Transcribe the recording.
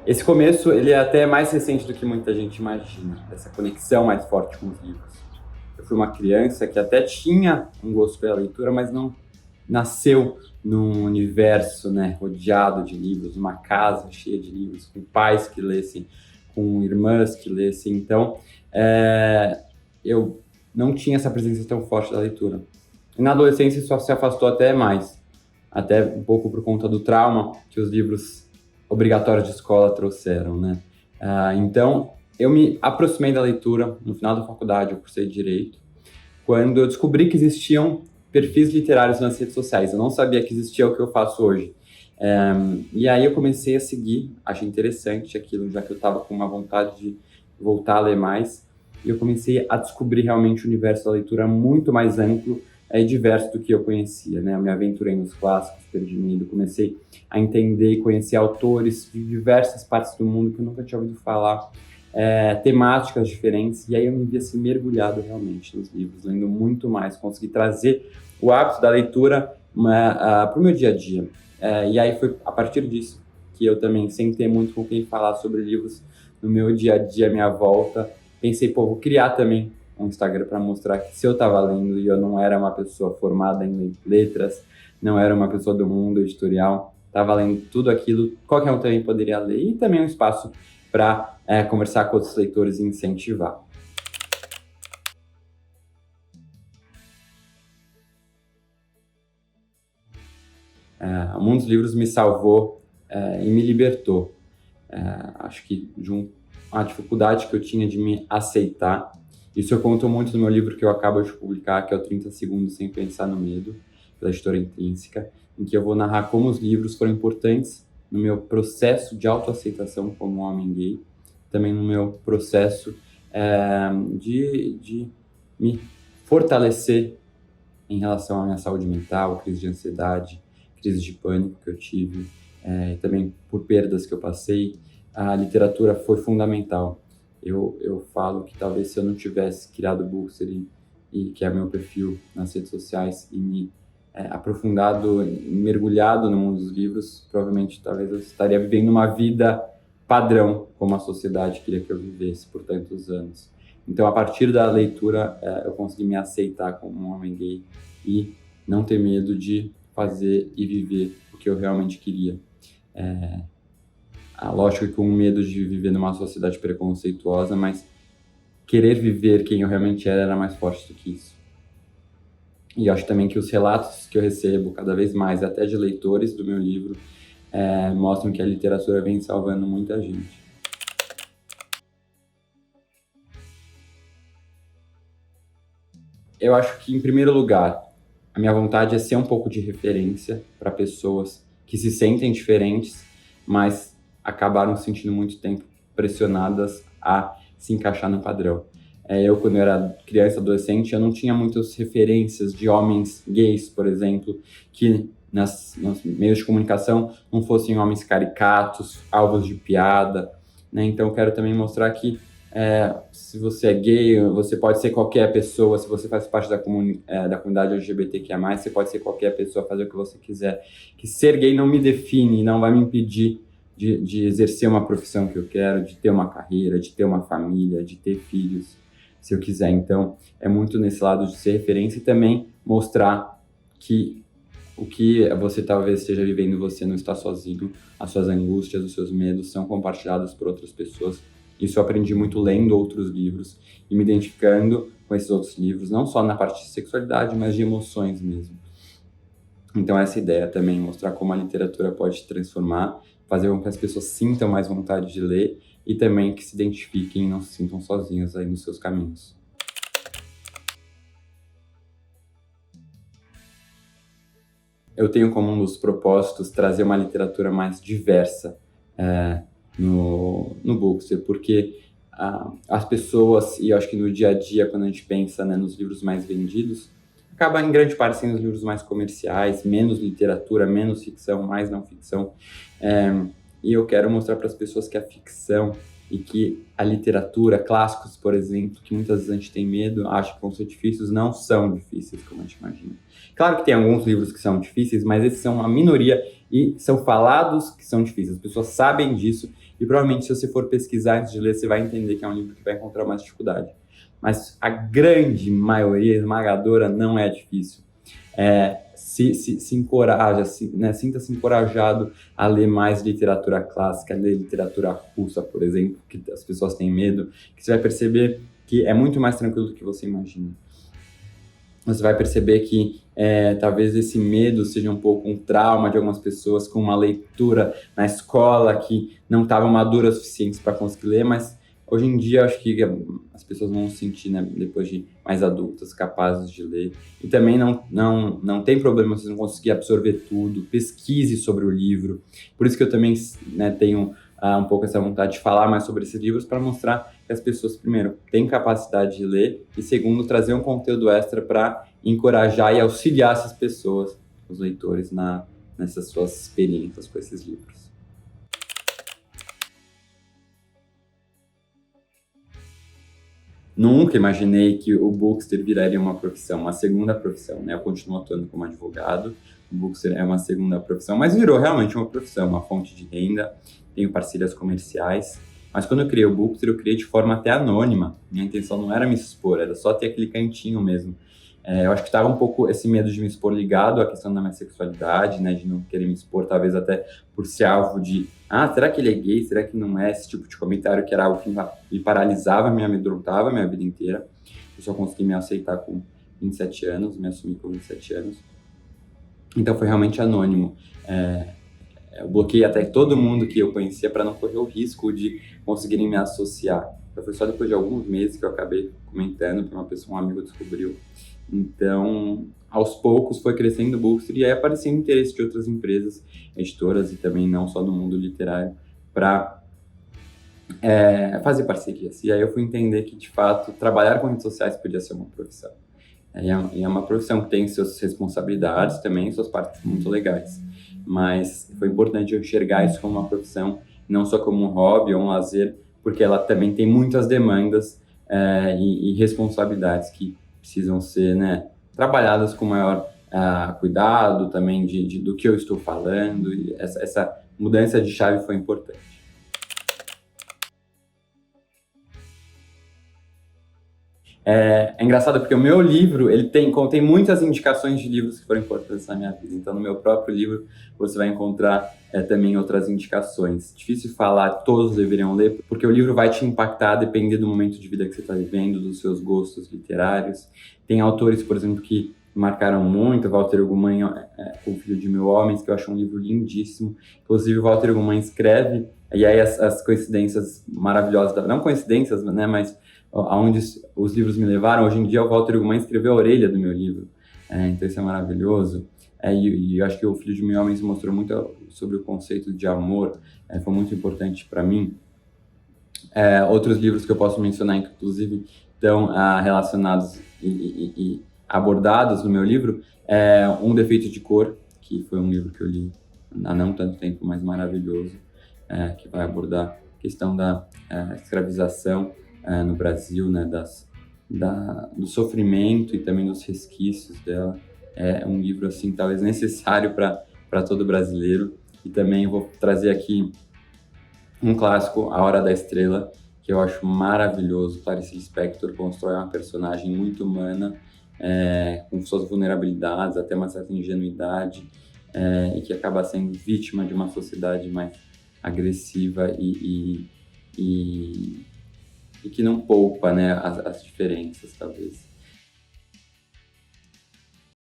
Esse começo, ele é até mais recente do que muita gente imagina, essa conexão mais forte com os livros. Eu fui uma criança que até tinha um gosto pela leitura, mas não nasceu num universo, né, rodeado de livros, uma casa cheia de livros, com pais que lessem, com irmãs que lessem. Então, eu não tinha essa presença tão forte da leitura. E na adolescência isso se afastou até mais, até um pouco por conta do trauma que os livros obrigatórios de escola trouxeram, né? Então, eu me aproximei da leitura no final da faculdade, eu cursei Direito, quando eu descobri que existiam perfis literários nas redes sociais. Eu não sabia que existia o que eu faço hoje. E aí eu comecei a seguir, achei interessante aquilo, já que eu estava com uma vontade de voltar a ler mais, e eu comecei a descobrir realmente o universo da leitura muito mais amplo e diverso do que eu conhecia, né? Eu me aventurei nos clássicos, perdi medo, comecei a entender e conhecer autores de diversas partes do mundo que eu nunca tinha ouvido falar, temáticas diferentes, e aí eu me vi assim mergulhado realmente nos livros, lendo muito mais, consegui trazer o hábito da leitura para o meu dia a dia. E aí foi a partir disso que eu também, sem ter muito com quem falar sobre livros no meu dia a dia, minha volta, pensei, vou criar também um Instagram para mostrar que se eu estava lendo e eu não era uma pessoa formada em letras, não era uma pessoa do mundo editorial, estava lendo tudo aquilo, qualquer um também poderia ler, e também um espaço para conversar com outros leitores e incentivar. O mundo dos livros me salvou e me libertou. Acho que de uma dificuldade que eu tinha de me aceitar. Isso eu conto muito no meu livro que eu acabo de publicar, que é o 30 Segundos Sem Pensar no Medo, pela editora Intrínseca, em que eu vou narrar como os livros foram importantes no meu processo de autoaceitação como homem gay, também no meu processo de me fortalecer em relação à minha saúde mental, crise de ansiedade, crise de pânico que eu tive, também por perdas que eu passei. A literatura foi fundamental. Eu falo que talvez se eu não tivesse criado o Bookster, que é meu perfil nas redes sociais, e me aprofundado, mergulhado no mundo dos livros, provavelmente talvez eu estaria vivendo uma vida padrão, como a sociedade queria que eu vivesse por tantos anos. Então, a partir da leitura, eu consegui me aceitar como um homem gay e não ter medo de fazer e viver o que eu realmente queria. Lógico que com medo de viver numa sociedade preconceituosa, mas querer viver quem eu realmente era mais forte do que isso. E acho também que os relatos que eu recebo cada vez mais, até de leitores do meu livro, mostram que a literatura vem salvando muita gente. Eu acho que, em primeiro lugar, a minha vontade é ser um pouco de referência para pessoas que se sentem diferentes, mas acabaram se sentindo muito tempo pressionadas a se encaixar no padrão. Eu, quando eu era criança, adolescente, eu não tinha muitas referências de homens gays, por exemplo, que nos meios de comunicação não fossem homens caricatos, alvos de piada, né? Então, eu quero também mostrar que se você é gay, você pode ser qualquer pessoa, se você faz parte da comunidade LGBTQIA+, você pode ser qualquer pessoa, fazer o que você quiser. Que ser gay não me define, não vai me impedir de exercer uma profissão que eu quero, de ter uma carreira, de ter uma família, de ter filhos, se eu quiser. Então, é muito nesse lado de ser referência e também mostrar que o que você talvez esteja vivendo, você não está sozinho, as suas angústias, os seus medos são compartilhados por outras pessoas. Isso eu aprendi muito lendo outros livros e me identificando com esses outros livros, não só na parte de sexualidade, mas de emoções mesmo. Então essa ideia também, mostrar como a literatura pode transformar, fazer com que as pessoas sintam mais vontade de ler e também que se identifiquem e não se sintam sozinhas aí nos seus caminhos. Eu tenho como um dos propósitos trazer uma literatura mais diversa no Bookster, porque as pessoas, e eu acho que no dia a dia, quando a gente pensa, né, nos livros mais vendidos, acaba em grande parte sendo os livros mais comerciais, menos literatura, menos ficção, mais não ficção. E eu quero mostrar para as pessoas que a ficção e que a literatura, clássicos, por exemplo, que muitas vezes a gente tem medo, acha que vão ser difíceis, não são difíceis como a gente imagina. Claro que tem alguns livros que são difíceis, mas esses são uma minoria e são falados que são difíceis. As pessoas sabem disso e provavelmente se você for pesquisar antes de ler, você vai entender que é um livro que vai encontrar mais dificuldade. Mas a grande maioria esmagadora não é difícil. Se encoraja, sinta-se encorajado a ler mais literatura clássica, a ler literatura russa, por exemplo, que as pessoas têm medo, que você vai perceber que é muito mais tranquilo do que você imagina. Você vai perceber que talvez esse medo seja um pouco um trauma de algumas pessoas com uma leitura na escola que não estavam maduras o suficiente para conseguir ler, mas hoje em dia acho que as pessoas vão se sentir, né, depois de mais adultas, capazes de ler. E também não tem problema se não conseguir absorver tudo, pesquise sobre o livro. Por isso que eu também, né, tenho um pouco essa vontade de falar mais sobre esses livros para mostrar que as pessoas, primeiro, têm capacidade de ler e, segundo, trazer um conteúdo extra para encorajar e auxiliar essas pessoas, os leitores, nessas suas experiências com esses livros. Nunca imaginei que o Bookster viraria uma profissão, uma segunda profissão, né? Eu continuo atuando como advogado, o Bookster é uma segunda profissão, mas virou realmente uma profissão, uma fonte de renda, tenho parcerias comerciais. Mas quando eu criei o Bookster, eu criei de forma até anônima. Minha intenção não era me expor, era só ter aquele cantinho mesmo. Eu acho que estava um pouco esse medo de me expor ligado à questão da minha sexualidade, né? De não querer me expor, talvez até por ser alvo de será que ele é gay? Será que não é? Esse tipo de comentário que era algo que me paralisava, me amedrontava a minha vida inteira. Eu só consegui me aceitar com 27 anos, me assumir com 27 anos. Então foi realmente anônimo. Eu bloqueei até todo mundo que eu conhecia para não correr o risco de conseguirem me associar. Então foi só depois de alguns meses que eu acabei comentando, que uma pessoa, um amigo descobriu. Então, aos poucos foi crescendo o Bookster e aí apareceu interesse de outras empresas, editoras e também não só do mundo literário, para fazer parcerias. E aí eu fui entender que, de fato, trabalhar com redes sociais podia ser uma profissão. E é uma profissão que tem suas responsabilidades também, suas partes muito legais. Mas foi importante eu enxergar isso como uma profissão, não só como um hobby ou um lazer, porque ela também tem muitas demandas e responsabilidades que precisam ser, né, trabalhadas com maior cuidado também do que eu estou falando. E essa mudança de chave foi importante. É engraçado porque o meu livro, ele contém muitas indicações de livros que foram importantes na minha vida. Então, no meu próprio livro, você vai encontrar também outras indicações. Difícil falar, todos deveriam ler, porque o livro vai te impactar, depender do momento de vida que você está vivendo, dos seus gostos literários. Tem autores, por exemplo, que marcaram muito, Walter Ugumãe, O Filho de Mil Homens, que eu acho um livro lindíssimo. Inclusive, o Walter Ugumãe escreve, e aí as coincidências maravilhosas, não coincidências, né, mas aonde os livros me levaram. Hoje em dia, o Walter Ugumãe escreveu a orelha do meu livro, então isso é maravilhoso. E eu acho que O Filho de Mil Homens mostrou muito sobre o conceito de amor, foi muito importante para mim. Outros livros que eu posso mencionar, que inclusive estão relacionados e abordados no meu livro, Um Defeito de Cor, que foi um livro que eu li há não tanto tempo, mas maravilhoso, que vai abordar a questão da escravização no Brasil, né, do sofrimento e também dos resquícios dela. É um livro, assim, talvez necessário para todo brasileiro. E também vou trazer aqui um clássico, A Hora da Estrela, que eu acho maravilhoso. Clarice Lispector constrói uma personagem muito humana, com suas vulnerabilidades, até uma certa ingenuidade, e que acaba sendo vítima de uma sociedade mais agressiva e que não poupa, né, as diferenças, talvez.